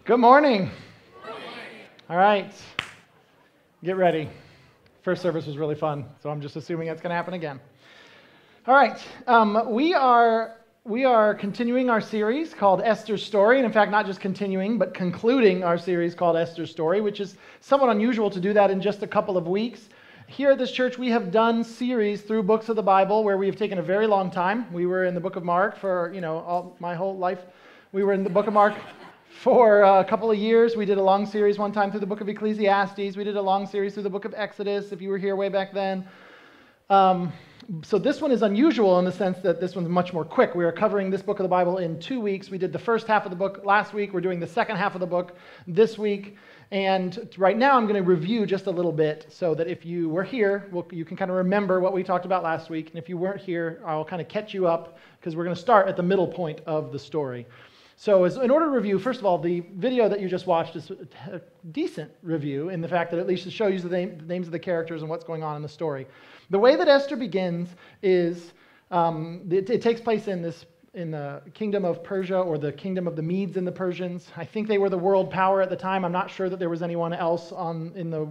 Good morning. All right, get ready. First service was really fun, so I'm just assuming that's going to happen again. All right, we are continuing our series called Esther's Story, and in fact, not just continuing, but concluding our series called Esther's Story, which is somewhat unusual to do that in just a couple of weeks. Here at this church, we have done series through books of the Bible where we have taken a very long time. We were in the book of Mark for, my whole life. We were in the book of Mark for a couple of years. We did a long series one time through the book of Ecclesiastes. We did a long series through the book of Exodus, if you were here way back then. So this one is unusual in the sense that this one's much more quick. We are covering this book of the Bible in 2 weeks. We did the first half of the book last week. We're doing the second half of the book this week. And right now I'm going to review just a little bit so that if you were here, you can kind of remember what we talked about last week. And if you weren't here, I'll kind of catch you up because we're going to start at the middle point of the story. So in order to review, first of all, the video that you just watched is a decent review in the fact that at least it shows you the names of the characters and what's going on in the story. The way that Esther begins is it takes place in the kingdom of Persia, or the kingdom of the Medes and the Persians. I think they were the world power at the time. I'm not sure that there was anyone else in the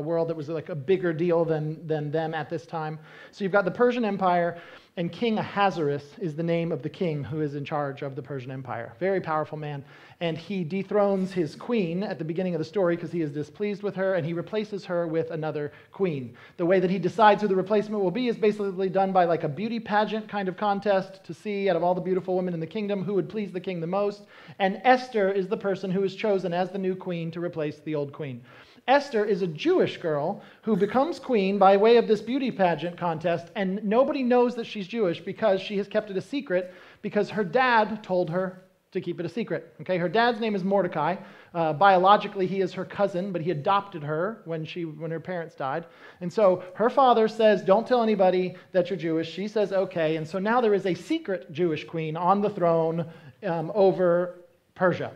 world that was like a bigger deal than them at this time. So you've got the Persian Empire, and King Ahasuerus is the name of the king who is in charge of the Persian Empire. Very powerful man. And he dethrones his queen at the beginning of the story because he is displeased with her, and he replaces her with another queen. The way that he decides who the replacement will be is basically done by like a beauty pageant kind of contest to see, out of all the beautiful women in the kingdom, who would please the king the most. And Esther is the person who is chosen as the new queen to replace the old queen. Esther is a Jewish girl who becomes queen by way of this beauty pageant contest, and nobody knows that she's Jewish because she has kept it a secret because her dad told her to keep it a secret. Okay, her dad's name is Mordecai. Biologically, he is her cousin, but he adopted her when her parents died. And so her father says, don't tell anybody that you're Jewish. She says, okay. And so now there is a secret Jewish queen on the throne over Persia.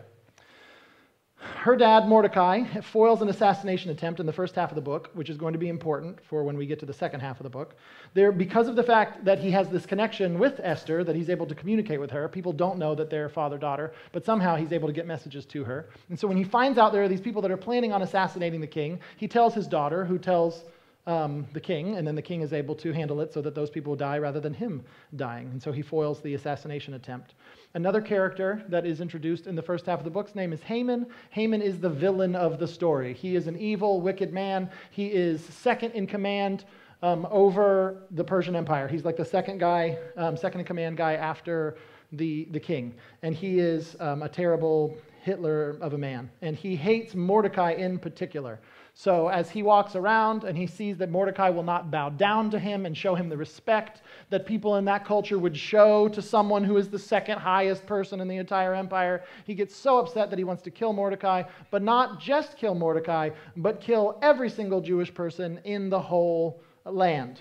Her dad, Mordecai, foils an assassination attempt in the first half of the book, which is going to be important for when we get to the second half of the book. Because of the fact that he has this connection with Esther, that he's able to communicate with her, people don't know that they're father-daughter, but somehow he's able to get messages to her. And so when he finds out there are these people that are planning on assassinating the king, he tells his daughter, who tells the king, and then the king is able to handle it so that those people die rather than him dying. And so he foils the assassination attempt. Another character that is introduced in the first half of the book's name is Haman. Haman is the villain of the story. He is an evil, wicked man. He is second in command over the Persian Empire. He's like the second in command guy after the king. And he is a terrible Hitler of a man. And he hates Mordecai in particular. So as he walks around and he sees that Mordecai will not bow down to him and show him the respect that people in that culture would show to someone who is the second highest person in the entire empire, he gets so upset that he wants to kill Mordecai, but not just kill Mordecai, but kill every single Jewish person in the whole land.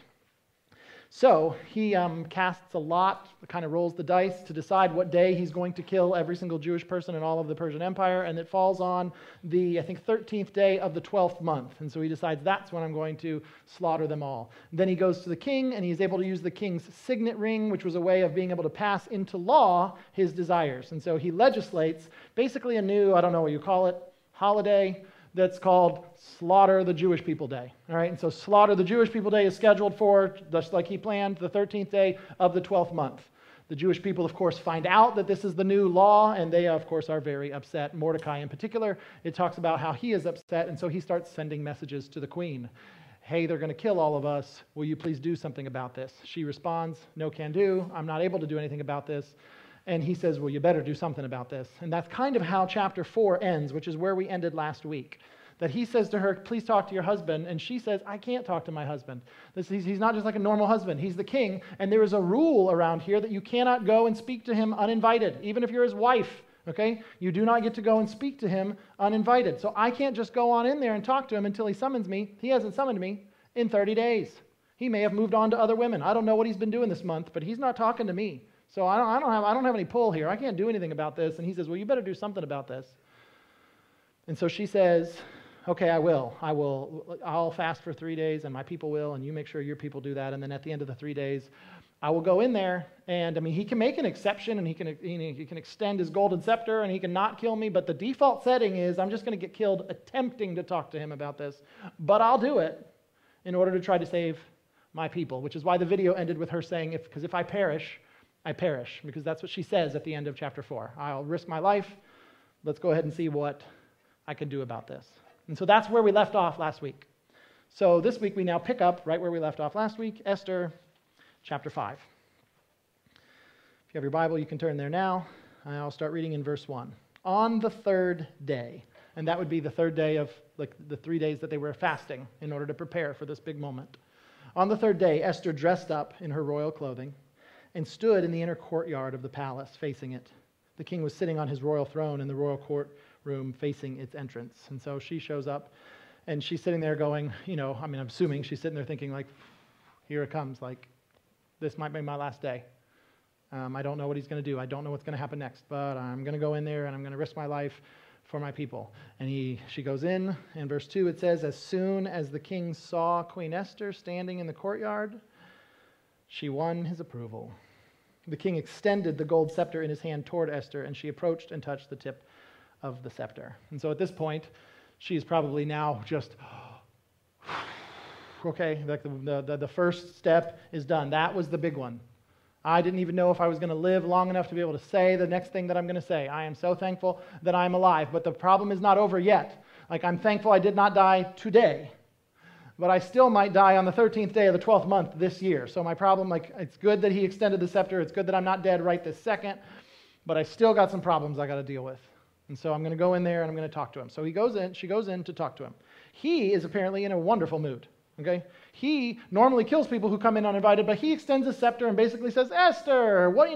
So he casts a lot, kind of rolls the dice to decide what day he's going to kill every single Jewish person in all of the Persian Empire, and it falls on the, 13th day of the 12th month. And so he decides that's when I'm going to slaughter them all. Then he goes to the king, and he's able to use the king's signet ring, which was a way of being able to pass into law his desires. And so he legislates basically a new, I don't know what you call it, holiday that's called Slaughter the Jewish People Day. All right, and so Slaughter the Jewish People Day is scheduled for, just like he planned, the 13th day of the 12th month. The Jewish people, of course, find out that this is the new law, and they, of course, are very upset. Mordecai in particular, it talks about how he is upset, and so he starts sending messages to the queen. Hey, they're going to kill all of us. Will you please do something about this? She responds, no can do. I'm not able to do anything about this. And he says, well, you better do something about this. And that's kind of how chapter 4 ends, which is where we ended last week. That he says to her, please talk to your husband. And she says, I can't talk to my husband. He's not just like a normal husband. He's the king. And there is a rule around here that you cannot go and speak to him uninvited, even if you're his wife. Okay? You do not get to go and speak to him uninvited. So I can't just go on in there and talk to him until he summons me. He hasn't summoned me in 30 days. He may have moved on to other women. I don't know what he's been doing this month, but he's not talking to me. So I don't have any pull here. I can't do anything about this. And he says, well, you better do something about this. And so she says, okay, I will. I'll fast for 3 days, and my people will, and you make sure your people do that. And then at the end of the 3 days, I will go in there, and he can make an exception, and he can extend his golden scepter, and he can not kill me, but the default setting is I'm just going to get killed attempting to talk to him about this, but I'll do it in order to try to save my people, which is why the video ended with her saying, because if I perish, I perish, because that's what she says at the end of chapter 4. I'll risk my life. Let's go ahead and see what I can do about this. And so that's where we left off last week. So this week we now pick up right where we left off last week, Esther chapter 5. If you have your Bible, you can turn there now. I'll start reading in verse 1. On the third day, and that would be the third day of the 3 days that they were fasting in order to prepare for this big moment. On the third day, Esther dressed up in her royal clothing and stood in the inner courtyard of the palace, facing it. The king was sitting on his royal throne in the royal courtroom facing its entrance. And so she shows up, and she's sitting there going, I'm assuming she's sitting there thinking, here it comes, this might be my last day. I don't know what he's going to do. I don't know what's going to happen next, but I'm going to go in there, and I'm going to risk my life for my people. And she goes in verse 2 it says, as soon as the king saw Queen Esther standing in the courtyard, she won his approval. The king extended the gold scepter in his hand toward Esther, and she approached and touched the tip of the scepter. And so at this point, she's probably now just, okay, the first step is done. That was the big one. I didn't even know if I was going to live long enough to be able to say the next thing that I'm going to say. I am so thankful that I'm alive, but the problem is not over yet. I'm thankful I did not die today, but I still might die on the 13th day of the 12th month this year. So my problem, it's good that he extended the scepter. It's good that I'm not dead right this second, but I still got some problems I got to deal with. And so I'm going to go in there and I'm going to talk to him. So she goes in to talk to him. He is apparently in a wonderful mood. Okay? He normally kills people who come in uninvited, but he extends his scepter and basically says, Esther, what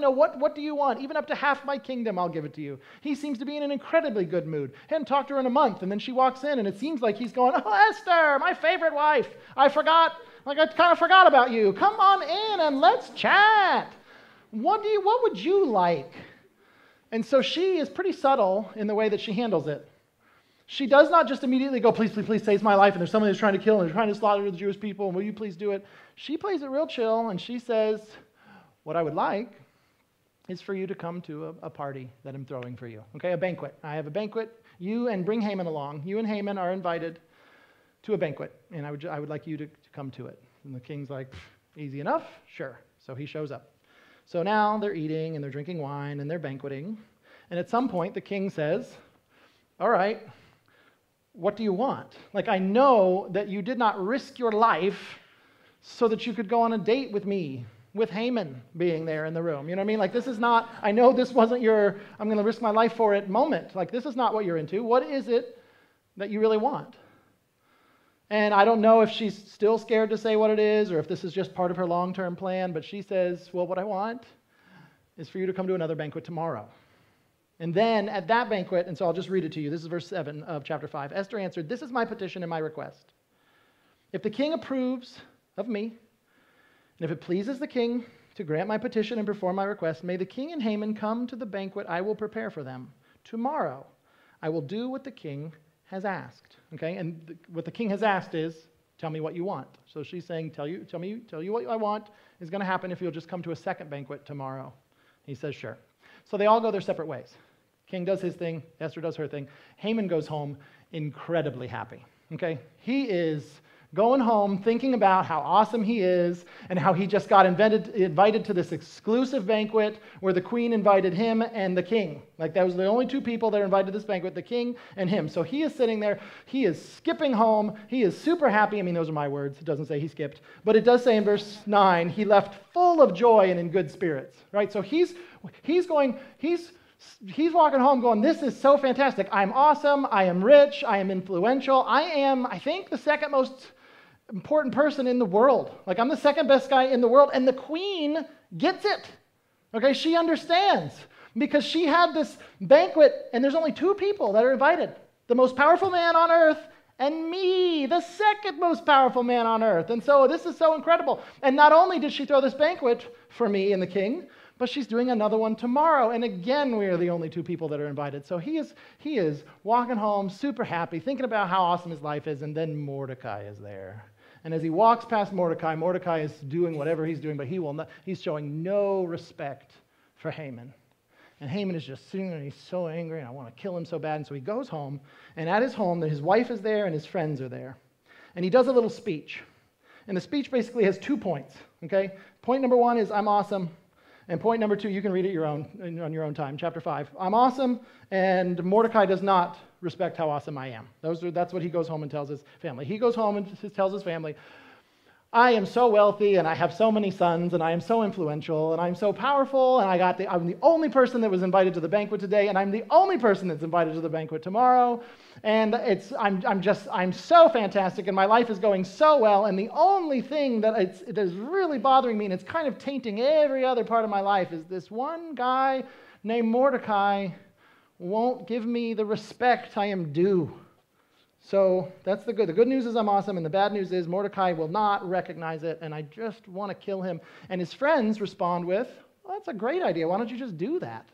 do you want? Even up to half my kingdom, I'll give it to you. He seems to be in an incredibly good mood. Hadn't talked to her in a month, and then she walks in, and it seems like he's going, oh, Esther, my favorite wife. I kind of forgot about you. Come on in and let's chat. What would you like? And so she is pretty subtle in the way that she handles it. She does not just immediately go, please, please, please save my life, and there's someone who's trying to kill and they're trying to slaughter the Jewish people, and will you please do it? She plays it real chill, and she says, what I would like is for you to come to a party that I'm throwing for you. Okay, a banquet. I have a banquet. You and bring Haman along. You and Haman are invited to a banquet, and I would like you to come to it. And the king's like, easy enough? Sure. So he shows up. So now they're eating, and they're drinking wine, and they're banqueting. And at some point, the king says, all right, what do you want? I know that you did not risk your life so that you could go on a date with me, with Haman being there in the room. You know what I mean? This is not, I know this wasn't your, I'm going to risk my life for it moment. This is not what you're into. What is it that you really want? And I don't know if she's still scared to say what it is or if this is just part of her long-term plan, but she says, well, what I want is for you to come to another banquet tomorrow. And then at that banquet, and so I'll just read it to you. This is verse 7 of chapter 5. Esther answered, this is my petition and my request. If the king approves of me, and if it pleases the king to grant my petition and perform my request, may the king and Haman come to the banquet I will prepare for them. Tomorrow I will do what the king has asked. Okay, and what the king has asked is, tell me what you want. So she's saying, tell you what I want is going to happen if you'll just come to a second banquet tomorrow. He says, sure. So they all go their separate ways. King does his thing. Esther does her thing. Haman goes home incredibly happy. Okay? He is going home thinking about how awesome he is and how he just got invited to this exclusive banquet where the queen invited him and the king. That was the only two people that are invited to this banquet, the king and him. So he is sitting there. He is skipping home. He is super happy. Those are my words. It doesn't say he skipped. But it does say in verse 9, he left full of joy and in good spirits. Right? So he's walking home going, this is so fantastic. I'm awesome. I am rich. I am influential. I am, I think, the second most important person in the world. I'm the second best guy in the world. And the queen gets it. Okay, she understands. Because she had this banquet, and there's only two people that are invited. The most powerful man on earth and me, the second most powerful man on earth. And so this is so incredible. And not only did she throw this banquet for me and the king, but she's doing another one tomorrow. And again, we are the only two people that are invited. So he is walking home super happy, thinking about how awesome his life is. And then Mordecai is there. And as he walks past Mordecai, Mordecai is doing whatever he's doing, but he's showing no respect for Haman. And Haman is just sitting there, and he's so angry, and I want to kill him so bad. And so he goes home, and at his home, his wife is there and his friends are there. And he does a little speech. And the speech basically has 2 points, okay? Point number 1 is, I'm awesome. And point number 2, you can read it on your own time, chapter 5. I'm awesome, and Mordecai does not respect how awesome I am. That's what he goes home and tells his family. He goes home and tells his family, I am so wealthy, and I have so many sons, and I am so influential, and I'm so powerful, and I'm the only person that was invited to the banquet today, and I'm the only person that's invited to the banquet tomorrow, and I'm so fantastic, and my life is going so well, and the only thing that it is really bothering me, and it's kind of tainting every other part of my life, is this one guy named Mordecai won't give me the respect I am due. So that's the good. The good news is I'm awesome, and the bad news is Mordecai will not recognize it, and I just want to kill him. And his friends respond with, well, that's a great idea. Why don't you just do that?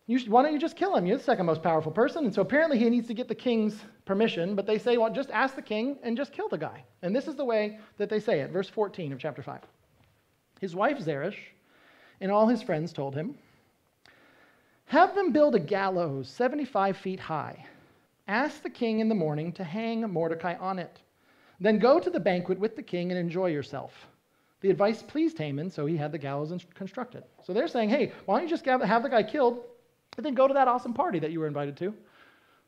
Why don't you just kill him? You're the second most powerful person. And so apparently he needs to get the king's permission, but they say, well, just ask the king and just kill the guy. And this is the way that they say it. Verse 14 of chapter 5. His wife Zeresh and all his friends told him, have them build a gallows 75 feet high. Ask the king in the morning to hang Mordecai on it. Then go to the banquet with the king and enjoy yourself. The advice pleased Haman, so he had the gallows constructed. So they're saying, hey, why don't you just have the guy killed and then go to that awesome party that you were invited to?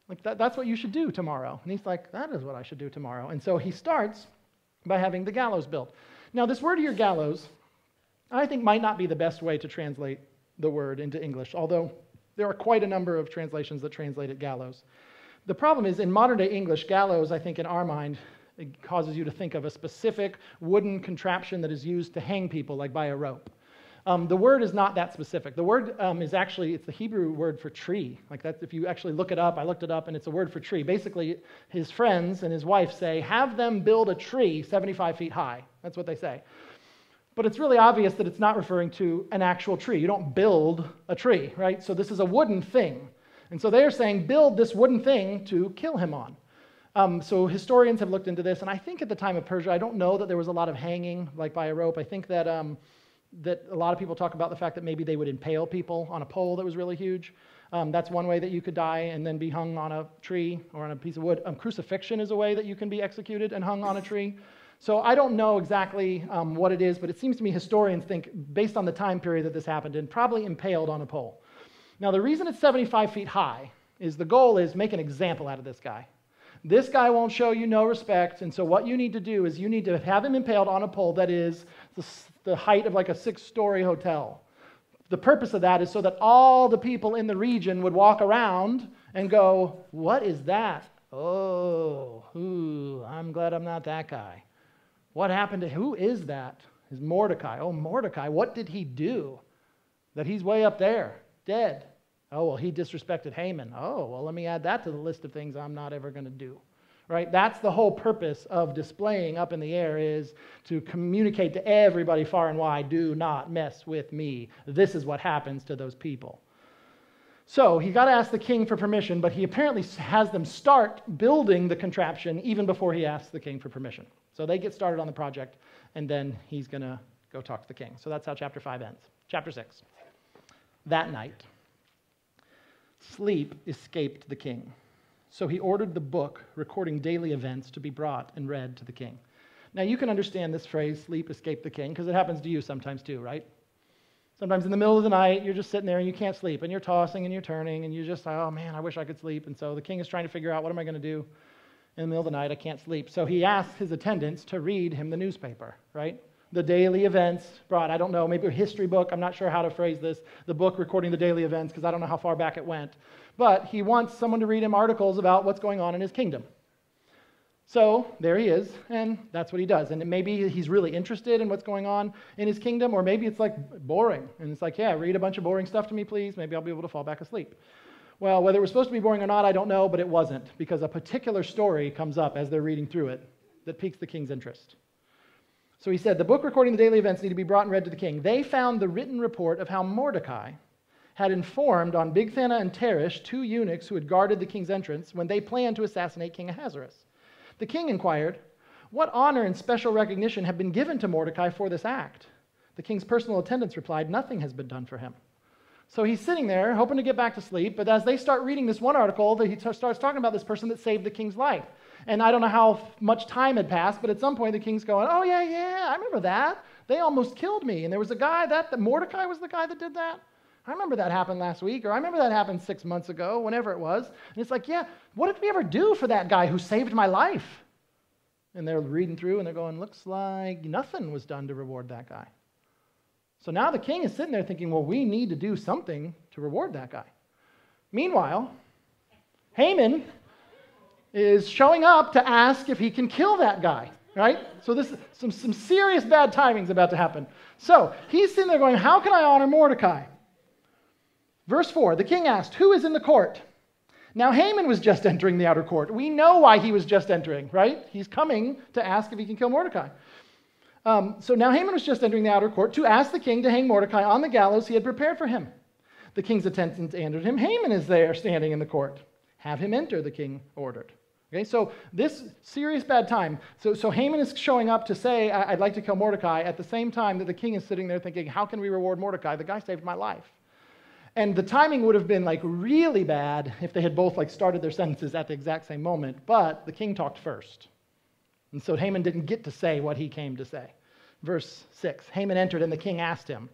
Like that's what you should do tomorrow. And he's like, that is what I should do tomorrow. And so he starts by having the gallows built. Now, this word here, gallows, I think might not be the best way to translate the word into English, although there are quite a number of translations that translate it gallows. The problem is, in modern-day English, gallows, I think, in our mind, it causes you to think of a specific wooden contraption that is used to hang people, like by a rope. The word is not that specific. The word is actually, it's the Hebrew word for tree. Like that, if you actually look it up, I looked it up, and it's a word for tree. Basically, his friends and his wife say, have them build a tree 75 feet high. That's what they say. But it's really obvious that it's not referring to an actual tree. You don't build a tree, right? So this is a wooden thing. And so they're saying, build this wooden thing to kill him on. So historians have looked into this, and I think at the time of Persia, I don't know that there was a lot of hanging, like by a rope. I think that that a lot of people talk about the fact that maybe they would impale people on a pole that was really huge. That's one way that you could die and then be hung on a tree or on a piece of wood. Crucifixion is a way that you can be executed and hung on a tree. So I don't know exactly what it is, but it seems to me historians think, based on the time period that this happened, and probably impaled on a pole. Now, the reason it's 75 feet high is the goal is make an example out of this guy. This guy won't show you no respect, and so what you need to do is you need to have him impaled on a pole that is the height of like a 6-story hotel. The purpose of that is so that all the people in the region would walk around and go, what is that? Oh, I'm glad I'm not that guy. What happened to, who is that? Is Mordecai. Oh, Mordecai, what did he do that he's way up there, dead? Oh, well, he disrespected Haman. Oh, well, let me add that to the list of things I'm not ever going to do. Right? That's the whole purpose of displaying up in the air, is to communicate to everybody far and wide, do not mess with me. This is what happens to those people. So he got to ask the king for permission, but he apparently has them start building the contraption even before he asks the king for permission. So they get started on the project, and then he's going to go talk to the king. So that's how chapter 5 ends. Chapter 6. That night, sleep escaped the king. So he ordered the book recording daily events to be brought and read to the king. Now you can understand this phrase, sleep escaped the king, because it happens to you sometimes too, right? Sometimes in the middle of the night, you're just sitting there and you can't sleep, and you're tossing and you're turning, and you're just like, oh man, I wish I could sleep. And so the king is trying to figure out, what am I going to do in the middle of the night? I can't sleep. So he asks his attendants to read him the newspaper, right? The daily events brought, I don't know, maybe a history book. I'm not sure how to phrase this. The book recording the daily events, because I don't know how far back it went. But he wants someone to read him articles about what's going on in his kingdom. So there he is, and that's what he does. And maybe he's really interested in what's going on in his kingdom, or maybe it's like boring. And it's like, yeah, read a bunch of boring stuff to me, please. Maybe I'll be able to fall back asleep. Well, whether it was supposed to be boring or not, I don't know, but it wasn't, because a particular story comes up as they're reading through it that piques the king's interest. So he said, the book recording the daily events need to be brought and read to the king. They found the written report of how Mordecai had informed on Bigthana and Teresh, 2 eunuchs who had guarded the king's entrance, when they planned to assassinate King Ahasuerus. The king inquired, What honor and special recognition have been given to Mordecai for this act? The king's personal attendants replied, nothing has been done for him. So he's sitting there, hoping to get back to sleep, but as they start reading this one article, he starts talking about this person that saved the king's life. And I don't know how much time had passed, but at some point the king's going, oh, yeah, I remember that. They almost killed me. And there was a guy, that Mordecai was the guy that did that. I remember that happened last week, or I remember that happened 6 months ago, whenever it was. And it's like, yeah, what did we ever do for that guy who saved my life? And they're reading through, and they're going, looks like nothing was done to reward that guy. So now the king is sitting there thinking, well, we need to do something to reward that guy. Meanwhile, Haman is showing up to ask if he can kill that guy, right? So this some serious bad timing is about to happen. So he's sitting there going, how can I honor Mordecai? Verse 4, the king asked, who is in the court? Now Haman was just entering the outer court. We know why he was just entering, right? He's coming to ask if he can kill Mordecai. So now Haman was just entering the outer court to ask the king to hang Mordecai on the gallows he had prepared for him. The king's attendants answered him, Haman is there standing in the court. Have him enter, the king ordered. Okay, so this serious bad time. So Haman is showing up to say, I'd like to kill Mordecai at the same time that the king is sitting there thinking, how can we reward Mordecai? The guy saved my life. And the timing would have been like really bad if they had both like started their sentences at the exact same moment, but the king talked first. And so Haman didn't get to say what he came to say. Verse 6, Haman entered and the king asked him,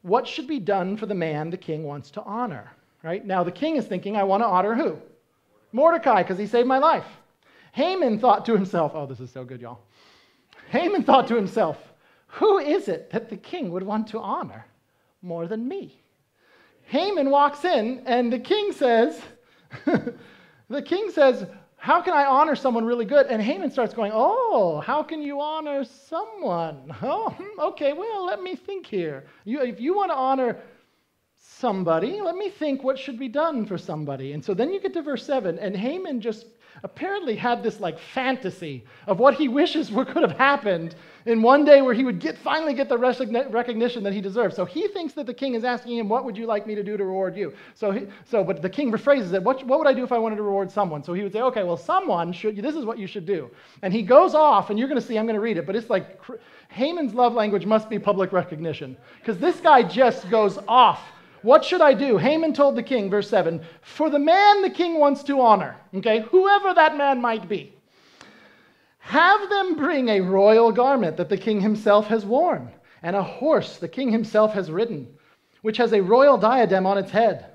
what should be done for the man the king wants to honor? Right? Now the king is thinking, I want to honor who? Mordecai, because he saved my life. Haman thought to himself, oh, this is so good, y'all. Haman thought to himself, who is it that the king would want to honor more than me? Haman walks in and the king says, how can I honor someone really good? And Haman starts going, oh, how can you honor someone? Oh, okay, well, let me think here. If you want to honor somebody, let me think what should be done for somebody. And so then you get to verse 7, and Haman just apparently had this like fantasy of what he wishes could have happened in one day where he would finally get the recognition that he deserves. So he thinks that the king is asking him, what would you like me to do to reward you? But the king rephrases it, what would I do if I wanted to reward someone? So he would say, okay, well, this is what you should do. And he goes off, and you're going to see, I'm going to read it, but it's like Haman's love language must be public recognition, because this guy just goes off. What should I do? Haman told the king, verse 7, for the man the king wants to honor, okay, whoever that man might be, have them bring a royal garment that the king himself has worn, and a horse the king himself has ridden, which has a royal diadem on its head.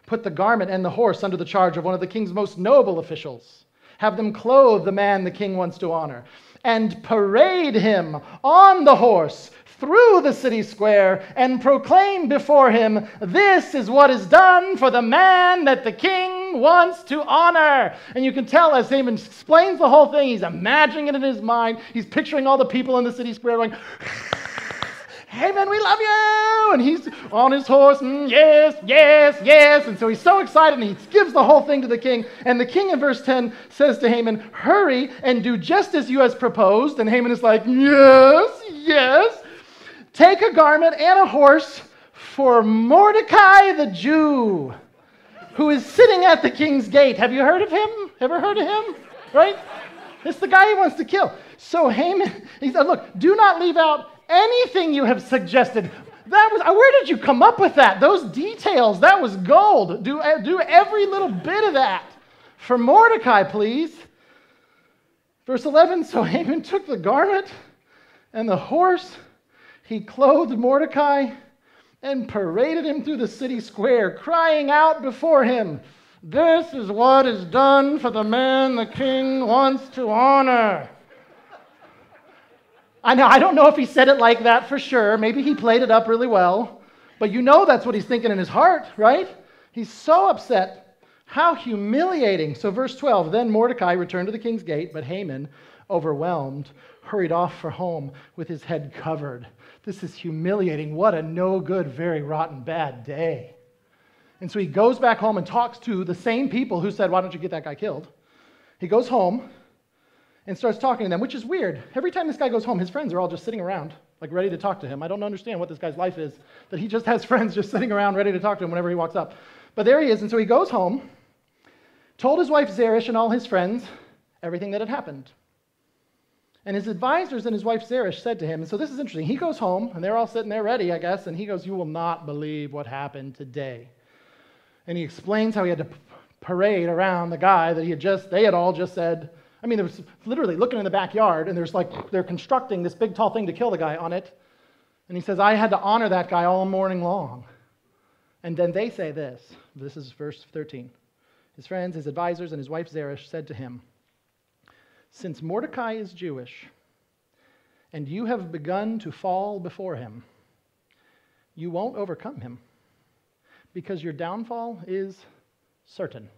Put the garment and the horse under the charge of one of the king's most noble officials. Have them clothe the man the king wants to honor, and parade him on the horse through the city square and proclaim before him, this is what is done for the man that the king wants to honor. And you can tell as Haman explains the whole thing, he's imagining it in his mind. He's picturing all the people in the city square going, Haman, we love you! And he's on his horse, yes, yes, yes. And so he's so excited, and he gives the whole thing to the king. And the king in verse 10 says to Haman, hurry and do just as you has proposed. And Haman is like, yes, yes. Take a garment and a horse for Mordecai the Jew, who is sitting at the king's gate. Have you heard of him? Ever heard of him? Right? It's the guy he wants to kill. So Haman, he said, look, do not leave out anything you have suggested. Where did you come up with that? Those details, that was gold. Do every little bit of that for Mordecai, please. Verse 11, so Haman took the garment and the horse. He clothed Mordecai and paraded him through the city square, crying out before him, this is what is done for the man the king wants to honor. I don't know if he said it like that for sure. Maybe he played it up really well. But you know that's what he's thinking in his heart, right? He's so upset. How humiliating. So verse 12, then Mordecai returned to the king's gate, but Haman, overwhelmed, hurried off for home with his head covered. This is humiliating. What a no good, very rotten, bad day. And so he goes back home and talks to the same people who said, why don't you get that guy killed? He goes home and starts talking to them, which is weird. Every time this guy goes home, his friends are all just sitting around, like ready to talk to him. I don't understand what this guy's life is, that he just has friends just sitting around ready to talk to him whenever he walks up. But there he is, and so he goes home, told his wife Zeresh and all his friends everything that had happened. And his advisors and his wife Zeresh said to him, and so this is interesting. He goes home, and they're all sitting there ready, I guess, and he goes, "You will not believe what happened today." And he explains how he had to parade around the guy that they had all just said. I mean, there was literally looking in the backyard, and they're constructing this big tall thing to kill the guy on it. And he says, "I had to honor that guy all morning long." And then they say this. This is verse 13. His friends, his advisors, and his wife Zeresh said to him, "Since Mordecai is Jewish, and you have begun to fall before him, you won't overcome him, because your downfall is certain."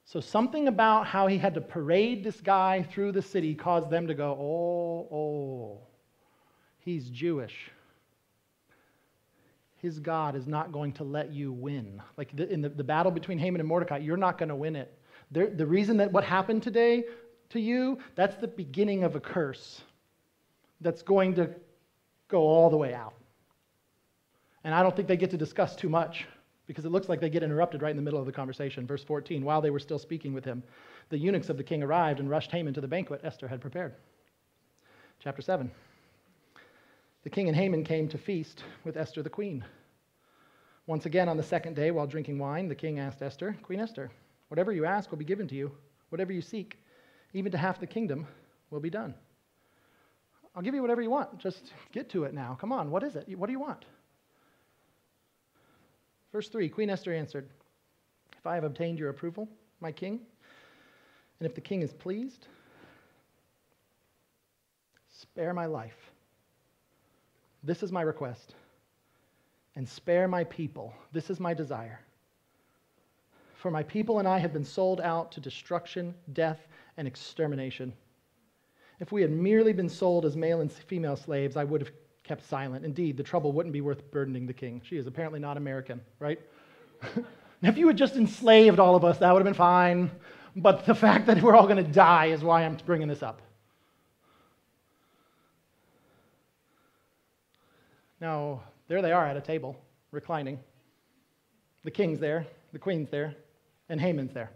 So something about how he had to parade this guy through the city caused them to go, oh, he's Jewish. His God is not going to let you win. Like in the battle between Haman and Mordecai, you're not going to win it. The reason that what happened today to you, that's the beginning of a curse that's going to go all the way out. And I don't think they get to discuss too much, because it looks like they get interrupted right in the middle of the conversation. Verse 14, while they were still speaking with him, the eunuchs of the king arrived and rushed Haman to the banquet Esther had prepared. Chapter 7. The king and Haman came to feast with Esther the queen. Once again on the second day, while drinking wine, the king asked Esther, "Queen Esther, whatever you ask will be given to you. Whatever you seek, even to half the kingdom, will be done." I'll give you whatever you want. Just get to it now. Come on, what is it? What do you want? Verse 3, Queen Esther answered, "If I have obtained your approval, my king, and if the king is pleased, spare my life. This is my request. And spare my people. This is my desire. For my people and I have been sold out to destruction, death, and extermination. If we had merely been sold as male and female slaves, I would have kept silent. Indeed, the trouble wouldn't be worth burdening the king." She is apparently not American, right? If you had just enslaved all of us, that would have been fine. But the fact that we're all going to die is why I'm bringing this up. Now, there they are at a table, reclining. The king's there, the queen's there, and Haman's there.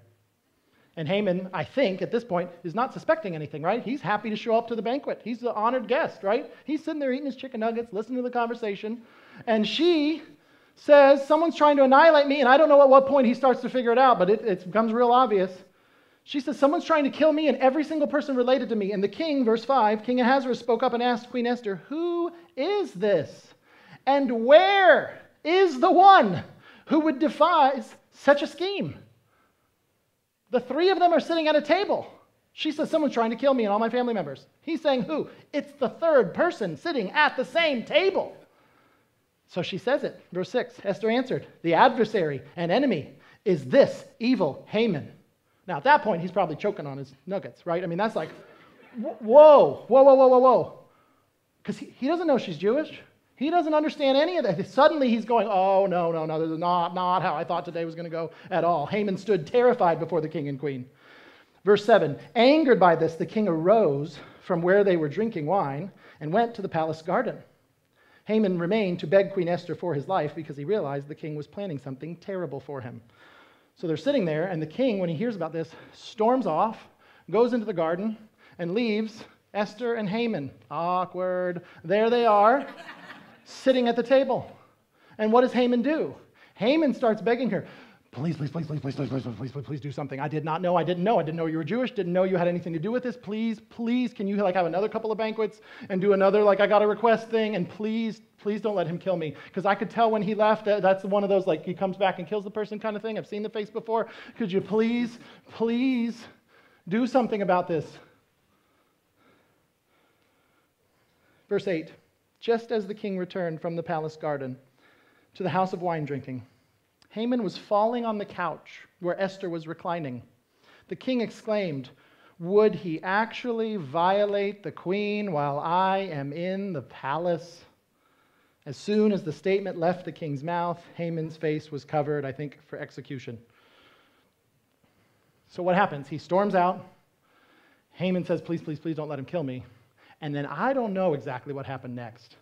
And Haman, I think, at this point, is not suspecting anything, right? He's happy to show up to the banquet. He's the honored guest, right? He's sitting there eating his chicken nuggets, listening to the conversation. And she says, "Someone's trying to annihilate me," and I don't know at what point he starts to figure it out, but it becomes real obvious. She says, "Someone's trying to kill me and every single person related to me." And the king, verse 5, King Ahasuerus spoke up and asked Queen Esther, "Who is this? And where is the one who would devise such a scheme?" The three of them are sitting at a table. She says, "Someone's trying to kill me and all my family members." He's saying, who? It's the third person sitting at the same table. So she says it. Verse 6, Esther answered, "The adversary and enemy is this evil Haman." Now, at that point, he's probably choking on his nuggets, right? I mean, that's like, whoa. Because he doesn't know she's Jewish. He doesn't understand any of that. Suddenly he's going, "Oh, no, this is not how I thought today was going to go at all." Haman stood terrified before the king and queen. Verse 7, angered by this, the king arose from where they were drinking wine and went to the palace garden. Haman remained to beg Queen Esther for his life because he realized the king was planning something terrible for him. So they're sitting there, and the king, when he hears about this, storms off, goes into the garden, and leaves Esther and Haman. Awkward. There they are, sitting at the table. And what does Haman do? Haman starts begging her, please do something. I didn't know you were Jewish, didn't know you had anything to do with this. Please, can you have another couple of banquets and do another, I got a request thing, and please don't let him kill me. Because I could tell when he left, that's one of those, he comes back and kills the person kind of thing. I've seen the face before. Could you please do something about this? Verse 8, just as the king returned from the palace garden to the house of wine drinking, Haman was falling on the couch where Esther was reclining. The king exclaimed, "Would he actually violate the queen while I am in the palace?" As soon as the statement left the king's mouth, Haman's face was covered, I think, for execution. So what happens? He storms out. Haman says, please don't let him kill me. And then I don't know exactly what happened next.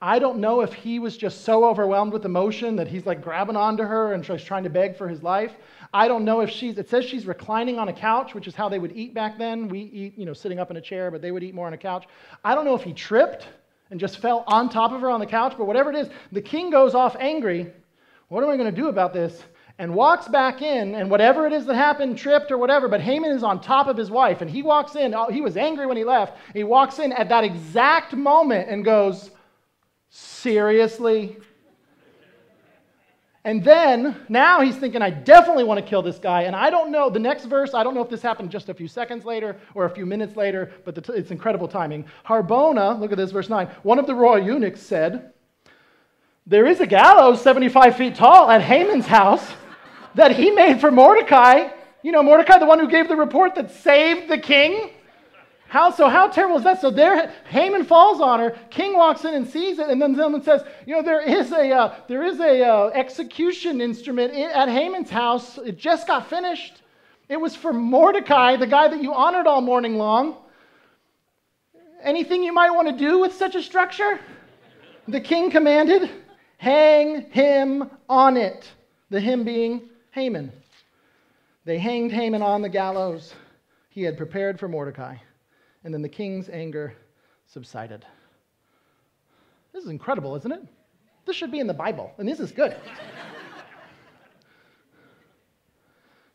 I don't know if he was just so overwhelmed with emotion that he's like grabbing onto her and just trying to beg for his life. I don't know if it says she's reclining on a couch, which is how they would eat back then. We eat, sitting up in a chair, but they would eat more on a couch. I don't know if he tripped and just fell on top of her on the couch, but whatever it is, the king goes off angry. What am I going to do about this? And walks back in, and whatever it is that happened, tripped or whatever, but Haman is on top of his wife, and he walks in. He was angry when he left. He walks in at that exact moment and goes, seriously? And then, now he's thinking, I definitely want to kill this guy. And I don't know, the next verse, I don't know if this happened just a few seconds later or a few minutes later, but it's incredible timing. Harbona, look at this, verse 9, one of the royal eunuchs said, there is a gallows 75 feet tall at Haman's house that he made for Mordecai. Mordecai, the one who gave the report that saved the king. How terrible is that? So there, Haman falls on her. King walks in and sees it, and then someone says, there is a execution instrument at Haman's house. It just got finished. It was for Mordecai, the guy that you honored all morning long. Anything you might want to do with such a structure? The king commanded, hang him on it. The him being Haman. They hanged Haman on the gallows he had prepared for Mordecai. And then the king's anger subsided. This is incredible, isn't it? This should be in the Bible, and this is good.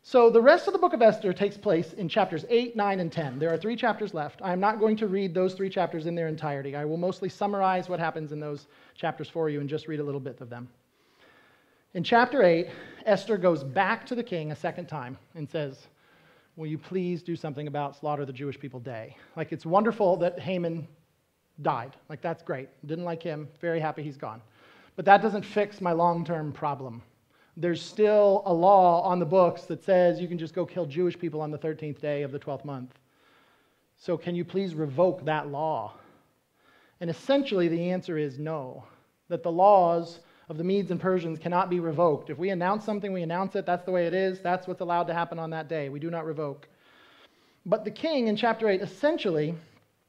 So the rest of the book of Esther takes place in chapters 8, 9, and 10. There are 3 chapters left. I am not going to read those 3 chapters in their entirety. I will mostly summarize what happens in those chapters for you and just read a little bit of them. In chapter 8, Esther goes back to the king a second time and says, will you please do something about Slaughter the Jewish People Day? Like, it's wonderful that Haman died. Like, that's great. Didn't like him. Very happy he's gone. But that doesn't fix my long-term problem. There's still a law on the books that says you can just go kill Jewish people on the 13th day of the 12th month. So can you please revoke that law? And essentially the answer is no. That the laws of the Medes and Persians cannot be revoked. If we announce something, we announce it. That's the way it is. That's what's allowed to happen on that day. We do not revoke. But the king in chapter 8, essentially,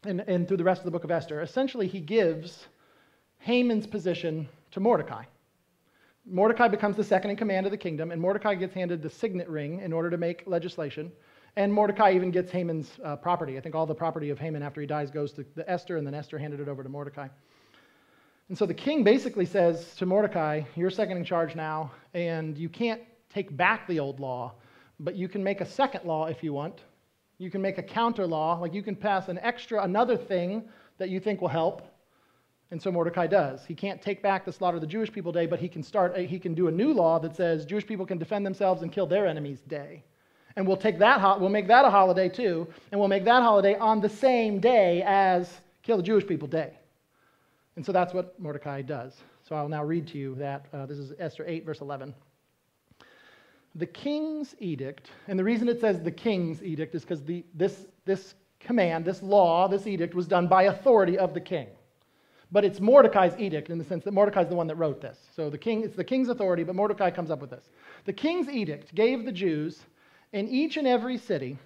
and through the rest of the book of Esther, essentially he gives Haman's position to Mordecai. Mordecai becomes the second in command of the kingdom, and Mordecai gets handed the signet ring in order to make legislation. And Mordecai even gets Haman's property. I think all the property of Haman after he dies goes to Esther, and then Esther handed it over to Mordecai. And so the king basically says to Mordecai, you're second in charge now, and you can't take back the old law, but you can make a second law if you want. You can make a counter law, like you can pass another thing that you think will help. And so Mordecai does. He can't take back the Slaughter of the Jewish People Day, but he can do a new law that says Jewish people can defend themselves and kill their enemies day. And we'll make that a holiday too, and we'll make that holiday on the same day as Kill the Jewish People Day. And so that's what Mordecai does. So I'll now read to you that. This is Esther 8, verse 11. The king's edict, and the reason it says the king's edict is because this command, this law, this edict was done by authority of the king. But it's Mordecai's edict in the sense that Mordecai's the one that wrote this. So it's the king's authority, but Mordecai comes up with this. The king's edict gave the Jews in each and every city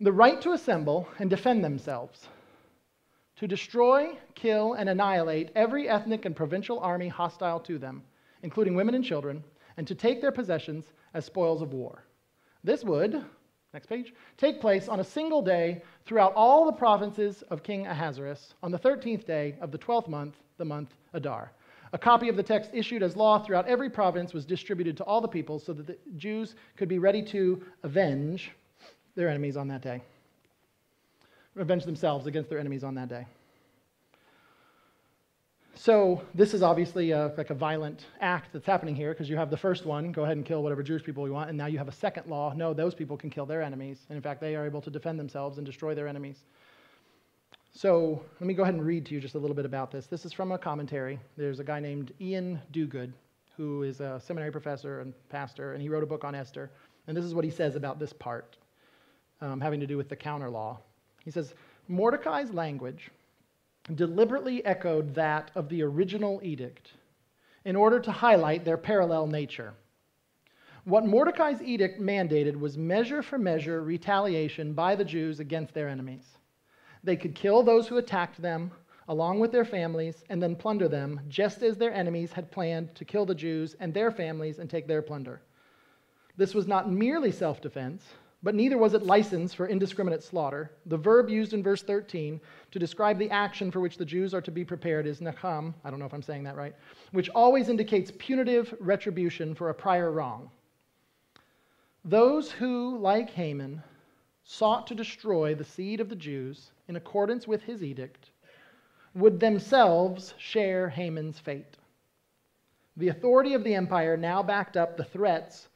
the right to assemble and defend themselves, to destroy, kill, and annihilate every ethnic and provincial army hostile to them, including women and children, and to take their possessions as spoils of war. This would, next page, take place on a single day throughout all the provinces of King Ahasuerus on the 13th day of the 12th month, the month Adar. A copy of the text issued as law throughout every province was distributed to all the people so that the Jews could be ready to avenge their enemies on that day. Avenge themselves against their enemies on that day. So this is obviously like a violent act that's happening here because you have the first one, go ahead and kill whatever Jewish people you want, and now you have a second law, no, those people can kill their enemies. And in fact, they are able to defend themselves and destroy their enemies. So let me go ahead and read to you just a little bit about this. This is from a commentary. There's a guy named Ian Duguid, who is a seminary professor and pastor, and he wrote a book on Esther. And this is what he says about this part, having to do with the counter law. He says, Mordecai's language deliberately echoed that of the original edict in order to highlight their parallel nature. What Mordecai's edict mandated was measure for measure retaliation by the Jews against their enemies. They could kill those who attacked them, along with their families, and then plunder them, just as their enemies had planned to kill the Jews and their families and take their plunder. This was not merely self-defense, but neither was it license for indiscriminate slaughter. The verb used in verse 13 to describe the action for which the Jews are to be prepared is nacham, I don't know if I'm saying that right, which always indicates punitive retribution for a prior wrong. Those who, like Haman, sought to destroy the seed of the Jews in accordance with his edict would themselves share Haman's fate. The authority of the empire now backed up the threats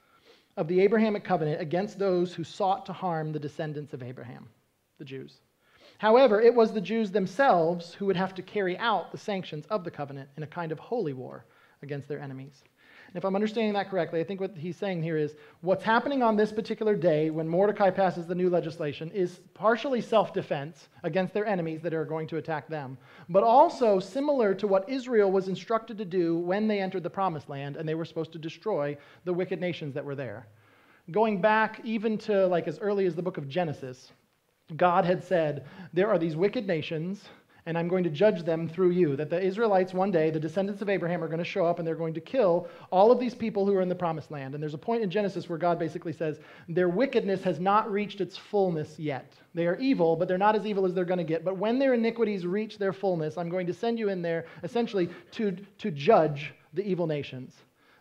of the Abrahamic covenant against those who sought to harm the descendants of Abraham, the Jews. However, it was the Jews themselves who would have to carry out the sanctions of the covenant in a kind of holy war against their enemies. And if I'm understanding that correctly, I think what he's saying here is what's happening on this particular day when Mordecai passes the new legislation is partially self-defense against their enemies that are going to attack them, but also similar to what Israel was instructed to do when they entered the Promised Land and they were supposed to destroy the wicked nations that were there. Going back even to like as early as the book of Genesis, God had said, there are these wicked nations, and I'm going to judge them through you. That the Israelites one day, the descendants of Abraham, are going to show up and they're going to kill all of these people who are in the Promised Land. And there's a point in Genesis where God basically says, their wickedness has not reached its fullness yet. They are evil, but they're not as evil as they're going to get. But when their iniquities reach their fullness, I'm going to send you in there essentially to judge the evil nations.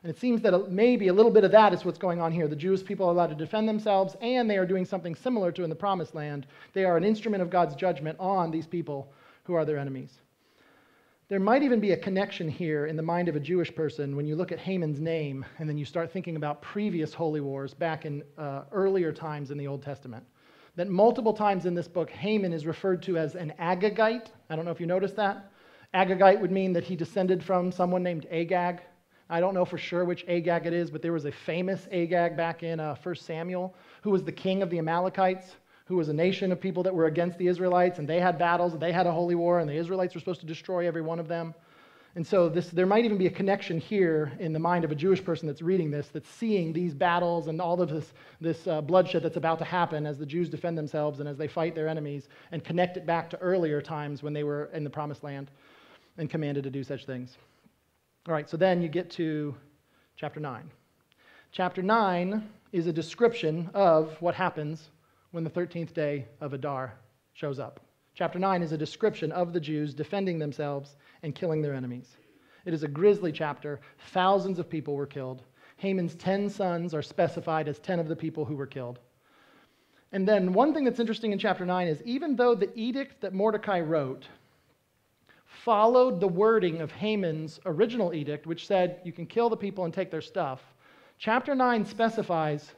And it seems that maybe a little bit of that is what's going on here. The Jewish people are allowed to defend themselves, and they are doing something similar to in the Promised Land. They are an instrument of God's judgment on these people who are their enemies. There might even be a connection here in the mind of a Jewish person when you look at Haman's name and then you start thinking about previous holy wars back in earlier times in the Old Testament. That multiple times in this book, Haman is referred to as an Agagite. I don't know if you noticed that. Agagite would mean that he descended from someone named Agag. I don't know for sure which Agag it is, but there was a famous Agag back in 1 Samuel who was the king of the Amalekites, who was a nation of people that were against the Israelites, and they had battles, and they had a holy war, and the Israelites were supposed to destroy every one of them. And so there might even be a connection here in the mind of a Jewish person that's reading this, that's seeing these battles and all of this bloodshed that's about to happen as the Jews defend themselves and as they fight their enemies, and connect it back to earlier times when they were in the Promised Land and commanded to do such things. All right, so then you get to chapter 9. Chapter 9 is a description of what happens when the 13th day of Adar shows up. Chapter 9 is a description of the Jews defending themselves and killing their enemies. It is a grisly chapter. Thousands of people were killed. Haman's 10 sons are specified as 10 of the people who were killed. And then one thing that's interesting in chapter 9 is even though the edict that Mordecai wrote followed the wording of Haman's original edict, which said you can kill the people and take their stuff, chapter 9 specifies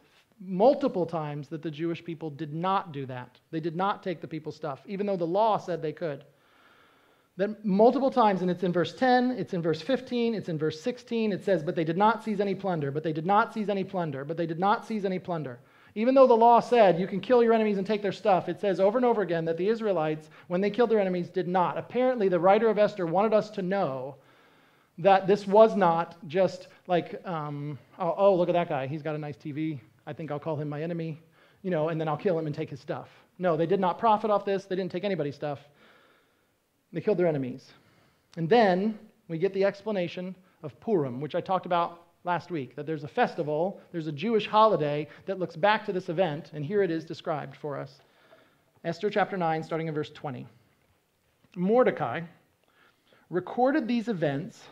multiple times that the Jewish people did not do that. They did not take the people's stuff, even though the law said they could. That multiple times, and it's in verse 10, it's in verse 15, it's in verse 16, it says, but they did not seize any plunder, but they did not seize any plunder, but they did not seize any plunder. Even though the law said you can kill your enemies and take their stuff, it says over and over again that the Israelites, when they killed their enemies, did not. Apparently, the writer of Esther wanted us to know that this was not just like, oh, look at that guy, he's got a nice TV. I think I'll call him my enemy, and then I'll kill him and take his stuff. No, they did not profit off this. They didn't take anybody's stuff. They killed their enemies. And then we get the explanation of Purim, which I talked about last week, that there's a festival, there's a Jewish holiday that looks back to this event, and here it is described for us. Esther chapter 9, starting in verse 20. Mordecai recorded these events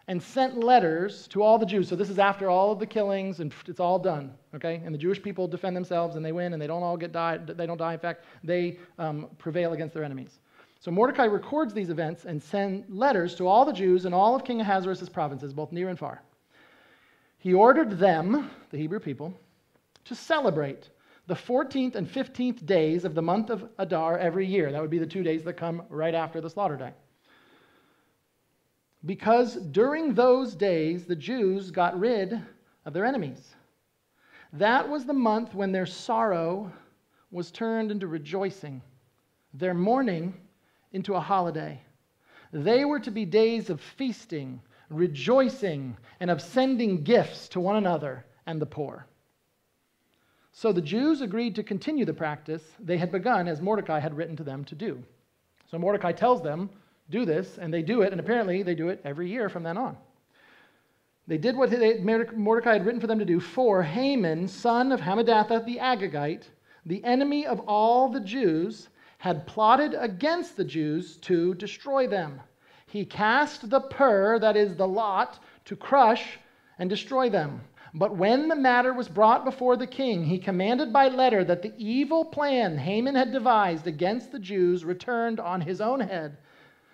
and sent letters to all the Jews. So this is after all of the killings, and it's all done, okay? And the Jewish people defend themselves, and they win, and they don't all die. They don't die. In fact, they prevail against their enemies. So Mordecai records these events and sends letters to all the Jews in all of King Ahasuerus' provinces, both near and far. He ordered them, the Hebrew people, to celebrate the 14th and 15th days of the month of Adar every year. That would be the 2 days that come right after the slaughter day. Because during those days, the Jews got rid of their enemies. That was the month when their sorrow was turned into rejoicing, their mourning into a holiday. They were to be days of feasting, rejoicing, and of sending gifts to one another and the poor. So the Jews agreed to continue the practice they had begun as Mordecai had written to them to do. So Mordecai tells them, do this, and they do it, and apparently they do it every year from then on. They did what Mordecai had written for them to do for Haman, son of Hammedatha the Agagite, the enemy of all the Jews, had plotted against the Jews to destroy them. He cast the pur, that is the lot, to crush and destroy them. But when the matter was brought before the king, he commanded by letter that the evil plan Haman had devised against the Jews returned on his own head,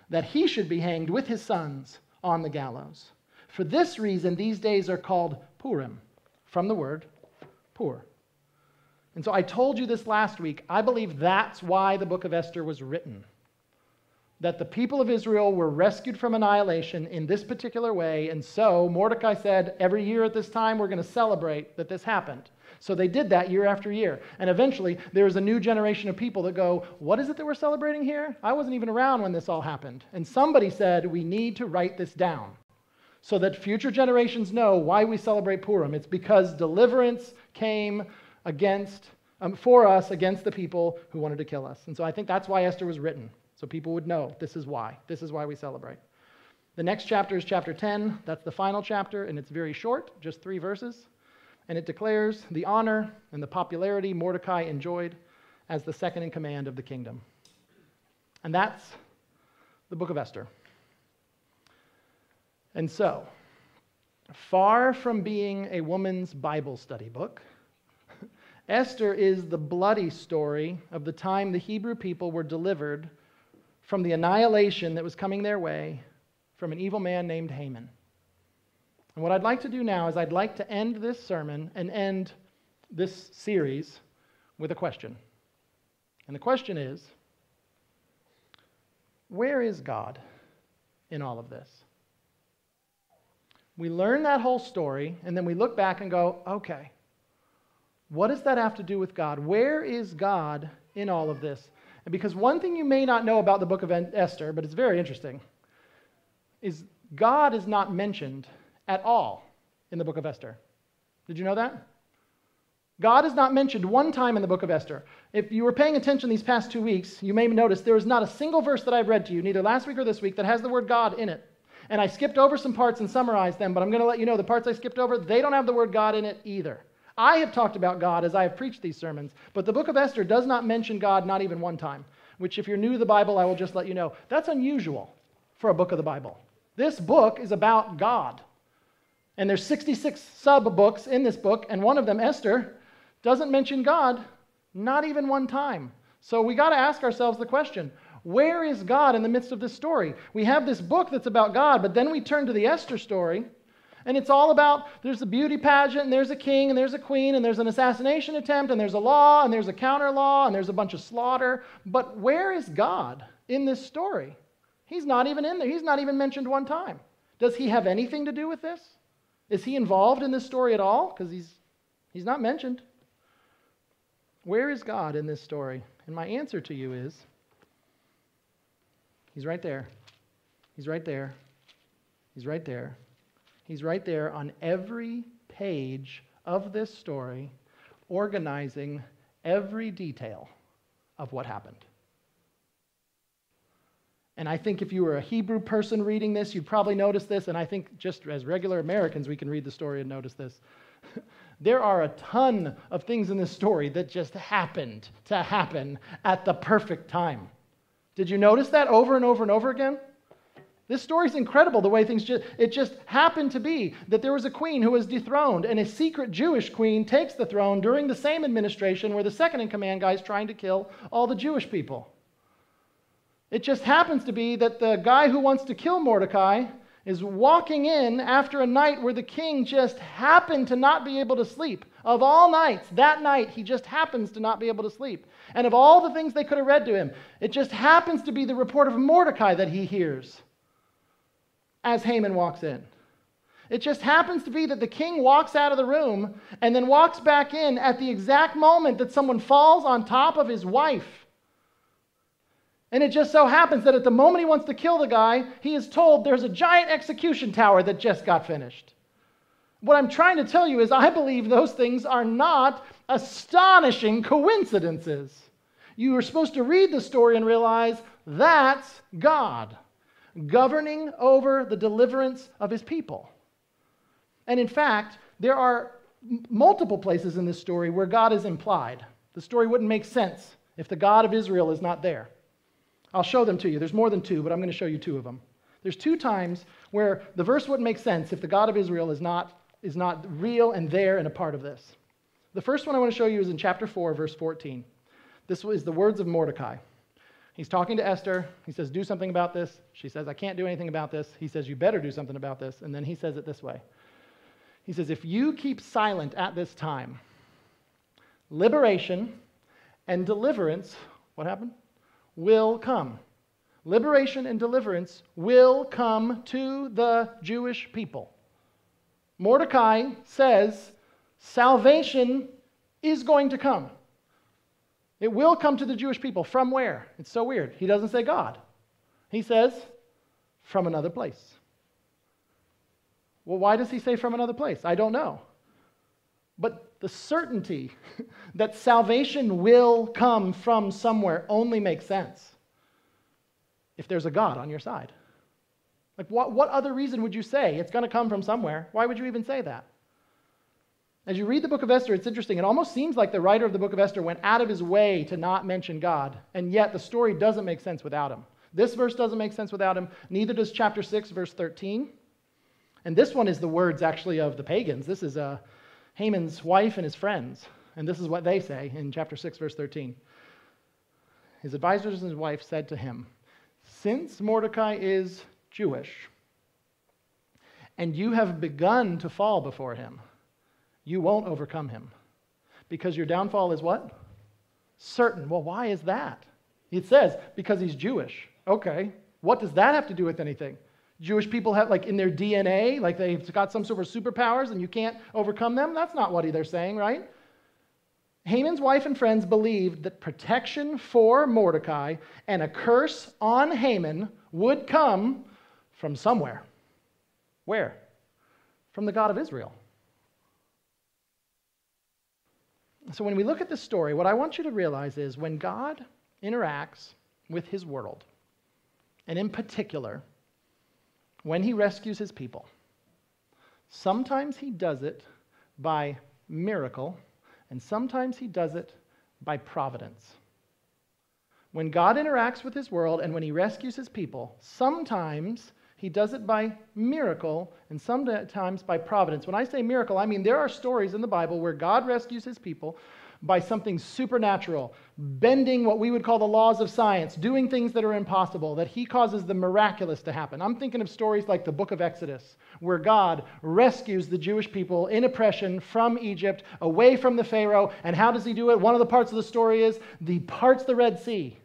that he should be hanged with his sons on the gallows. For this reason, these days are called Purim, from the word pur. And so I told you this last week. I believe that's why the book of Esther was written. That the people of Israel were rescued from annihilation in this particular way. And so Mordecai said, every year at this time, we're going to celebrate that this happened. So they did that year after year. And eventually, there's a new generation of people that go, what is it that we're celebrating here? I wasn't even around when this all happened. And somebody said, we need to write this down so that future generations know why we celebrate Purim. It's because deliverance came for us against the people who wanted to kill us. And so I think that's why Esther was written, so people would know this is why. This is why we celebrate. The next chapter is chapter 10. That's the final chapter, and it's very short, just 3 verses. And it declares the honor and the popularity Mordecai enjoyed as the second in command of the kingdom. And that's the book of Esther. And so, far from being a woman's Bible study book, Esther is the bloody story of the time the Hebrew people were delivered from the annihilation that was coming their way from an evil man named Haman. And what I'd like to do now is I'd like to end this sermon and end this series with a question. And the question is, where is God in all of this? We learn that whole story, and then we look back and go, okay, what does that have to do with God? Where is God in all of this? And because one thing you may not know about the book of Esther, but it's very interesting, is God is not mentioned at all in the book of Esther. Did you know that? God is not mentioned one time in the book of Esther. If you were paying attention these past 2 weeks, you may notice there is not a single verse that I've read to you, neither last week or this week, that has the word God in it. And I skipped over some parts and summarized them, but I'm going to let you know the parts I skipped over, they don't have the word God in it either. I have talked about God as I have preached these sermons, but the book of Esther does not mention God not even one time, which if you're new to the Bible, I will just let you know. That's unusual for a book of the Bible. This book is about God. And there's 66 sub-books in this book, and one of them, Esther, doesn't mention God not even one time. So we got to ask ourselves the question, where is God in the midst of this story? We have this book that's about God, but then we turn to the Esther story, and it's all about, there's a beauty pageant, and there's a king, and there's a queen, and there's an assassination attempt, and there's a law, and there's a counter law, and there's a bunch of slaughter. But where is God in this story? He's not even in there. He's not even mentioned one time. Does he have anything to do with this? Is he involved in this story at all? Because he's not mentioned. Where is God in this story? And my answer to you is, he's right there. He's right there. He's right there. He's right there on every page of this story, organizing every detail of what happened. And I think if you were a Hebrew person reading this, you'd probably notice this, and I think just as regular Americans, we can read the story and notice this. There are a ton of things in this story that just happened to happen at the perfect time. Did you notice that over and over and over again? This story is incredible, the way it just happened to be that there was a queen who was dethroned, and a secret Jewish queen takes the throne during the same administration where the second-in-command guy is trying to kill all the Jewish people. It just happens to be that the guy who wants to kill Mordecai is walking in after a night where the king just happened to not be able to sleep. Of all nights, that night, he just happens to not be able to sleep. And of all the things they could have read to him, it just happens to be the report of Mordecai that he hears as Haman walks in. It just happens to be that the king walks out of the room and then walks back in at the exact moment that someone falls on top of his wife. And it just so happens that at the moment he wants to kill the guy, he is told there's a giant execution tower that just got finished. What I'm trying to tell you is I believe those things are not astonishing coincidences. You are supposed to read the story and realize that's God. governing over the deliverance of his people. And in fact, there are multiple places in this story where God is implied. The story wouldn't make sense if the God of Israel is not there. I'll show them to you. There's more than two, but I'm going to show you two of them. There's two times where the verse wouldn't make sense if the God of Israel is not real and there and a part of this. The first one I want to show you is in chapter 4, verse 14. This is the words of Mordecai. He's talking to Esther. He says, do something about this. She says, I can't do anything about this. He says, you better do something about this. And then he says it this way. He says, if you keep silent at this time, liberation and deliverance, what happened? Will come. Liberation and deliverance will come to the Jewish people. Mordecai says salvation is going to come. It will come to the Jewish people. From where? It's so weird. He doesn't say God. He says from another place. Well, why does he say from another place? I don't know. But the certainty that salvation will come from somewhere only makes sense if there's a God on your side. Like, what other reason would you say it's going to come from somewhere? Why would you even say that? As you read the book of Esther, it's interesting. It almost seems like the writer of the book of Esther went out of his way to not mention God, and yet the story doesn't make sense without him. This verse doesn't make sense without him. Neither does chapter 6, verse 13. And this one is the words, actually, of the pagans. This is Haman's wife and his friends. And this is what they say in chapter 6, verse 13. His advisors and his wife said to him, since Mordecai is Jewish, and you have begun to fall before him, you won't overcome him. Because your downfall is what? Certain. Well, why is that? It says, because he's Jewish. Okay. What does that have to do with anything? Jewish people have, like, in their DNA, like they've got some sort of superpowers and you can't overcome them? That's not what they're saying, right? Haman's wife and friends believed that protection for Mordecai and a curse on Haman would come from somewhere. Where? From the God of Israel. So when we look at this story, what I want you to realize is when God interacts with his world, and in particular, when he rescues his people, sometimes he does it by miracle, and sometimes he does it by providence. When God interacts with his world and when he rescues his people, sometimes he does it by miracle and sometimes by providence. When I say miracle, I mean there are stories in the Bible where God rescues his people by something supernatural, bending what we would call the laws of science, doing things that are impossible, that he causes the miraculous to happen. I'm thinking of stories like the book of Exodus, where God rescues the Jewish people in oppression from Egypt, away from the Pharaoh. And how does he do it? One of the parts of the story is he parts the Red Sea.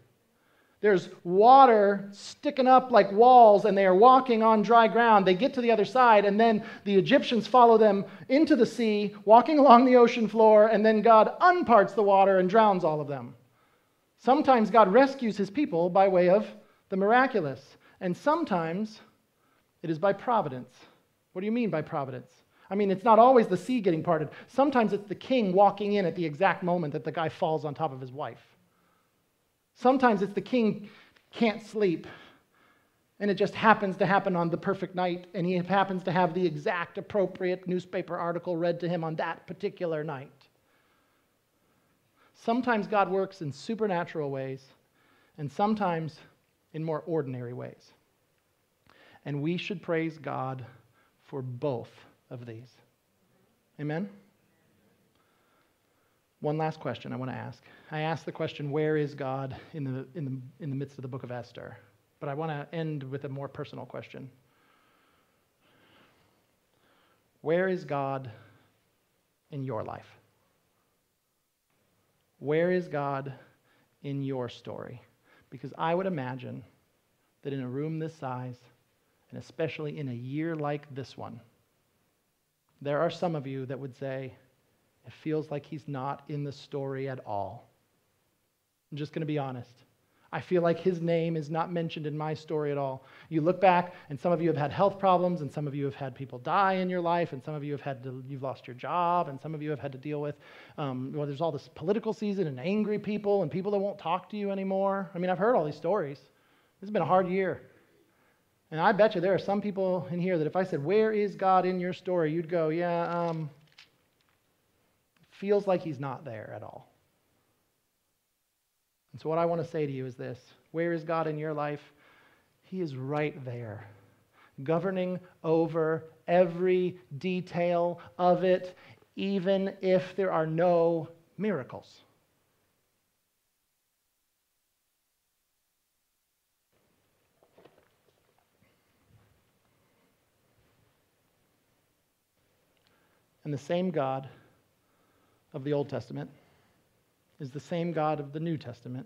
There's water sticking up like walls, and they are walking on dry ground. They get to the other side, and then the Egyptians follow them into the sea, walking along the ocean floor, and then God unparts the water and drowns all of them. Sometimes God rescues his people by way of the miraculous, and sometimes it is by providence. What do you mean by providence? I mean, it's not always the sea getting parted. Sometimes it's the king walking in at the exact moment that the guy falls on top of his wife. Sometimes it's the king can't sleep, and it just happens to happen on the perfect night, and he happens to have the exact appropriate newspaper article read to him on that particular night. Sometimes God works in supernatural ways, and sometimes in more ordinary ways. And we should praise God for both of these. Amen? One last question I want to ask. I asked the question, where is God in the midst of the book of Esther? But I want to end with a more personal question. Where is God in your life? Where is God in your story? Because I would imagine that in a room this size, and especially in a year like this one, there are some of you that would say, it feels like he's not in the story at all. I'm just going to be honest. I feel like his name is not mentioned in my story at all. You look back, and some of you have had health problems, and some of you have had people die in your life, and some of you you've lost your job, and some of you have had to deal with, there's all this political season and angry people and people that won't talk to you anymore. I mean, I've heard all these stories. This has been a hard year. And I bet you there are some people in here that if I said, where is God in your story? You'd go, yeah, feels like he's not there at all. And so what I want to say to you is this. Where is God in your life? He is right there, governing over every detail of it, even if there are no miracles. And the same God of the Old Testament is the same God of the New Testament.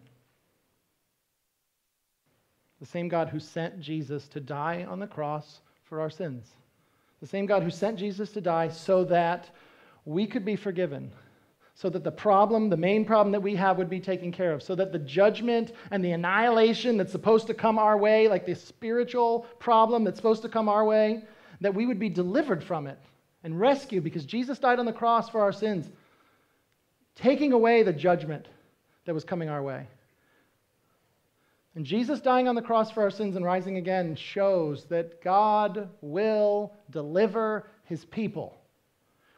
The same God who sent Jesus to die on the cross for our sins. The same God who sent Jesus to die so that we could be forgiven. So that the main problem that we have would be taken care of. So that the judgment and the annihilation that's supposed to come our way, like the spiritual problem that's supposed to come our way, that we would be delivered from it and rescued because Jesus died on the cross for our sins, taking away the judgment that was coming our way. And Jesus dying on the cross for our sins and rising again shows that God will deliver his people.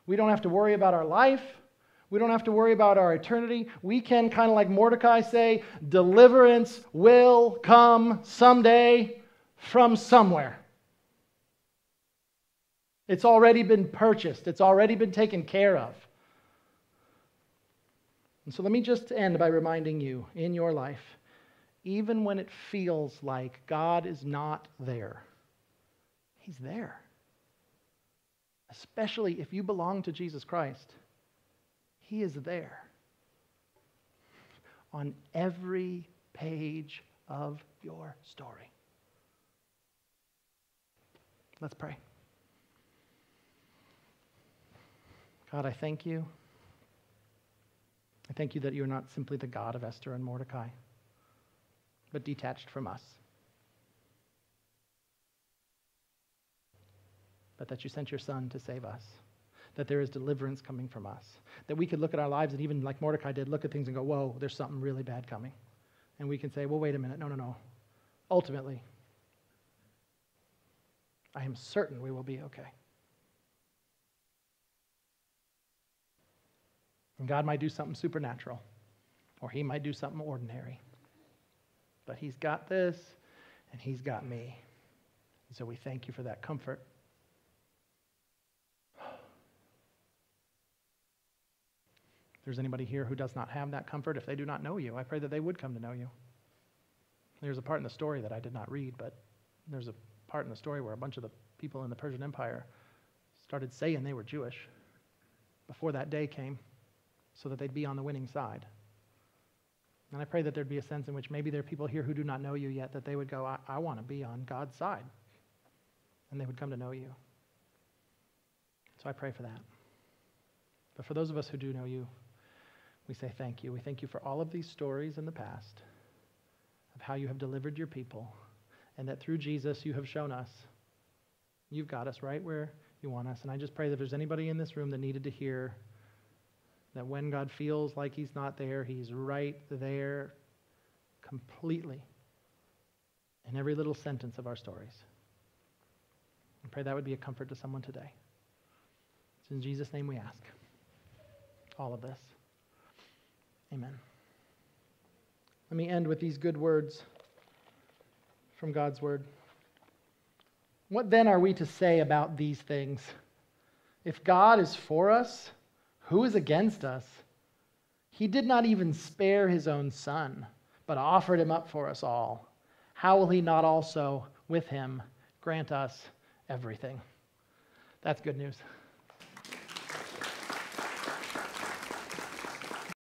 We don't have to worry about our life. We don't have to worry about our eternity. We can, kind of like Mordecai, say, deliverance will come someday from somewhere. It's already been purchased. It's already been taken care of. And so let me just end by reminding you, in your life, even when it feels like God is not there, he's there. Especially if you belong to Jesus Christ, he is there on every page of your story. Let's pray. God, I thank you. I thank you that you're not simply the God of Esther and Mordecai, but detached from us. But that you sent your Son to save us. That there is deliverance coming from us. That we could look at our lives and even like Mordecai did, look at things and go, whoa, there's something really bad coming. And we can say, well, wait a minute, no. Ultimately, I am certain we will be okay. And God might do something supernatural, or he might do something ordinary. But he's got this, and he's got me. And so we thank you for that comfort. If there's anybody here who does not have that comfort, if they do not know you, I pray that they would come to know you. There's a part in the story that I did not read, but there's a part in the story where a bunch of the people in the Persian Empire started saying they were Jewish before that day came, so that they'd be on the winning side. And I pray that there'd be a sense in which maybe there are people here who do not know you yet, that they would go, I want to be on God's side. And they would come to know you. So I pray for that. But for those of us who do know you, we say thank you. We thank you for all of these stories in the past of how you have delivered your people, and that through Jesus you have shown us you've got us right where you want us. And I just pray that if there's anybody in this room that needed to hear that when God feels like he's not there, he's right there completely in every little sentence of our stories. I pray that would be a comfort to someone today. It's in Jesus' name we ask all of this. Amen. Let me end with these good words from God's word. What then are we to say about these things? If God is for us, who is against us? He did not even spare his own Son, but offered him up for us all. How will he not also, with him, grant us everything? That's good news.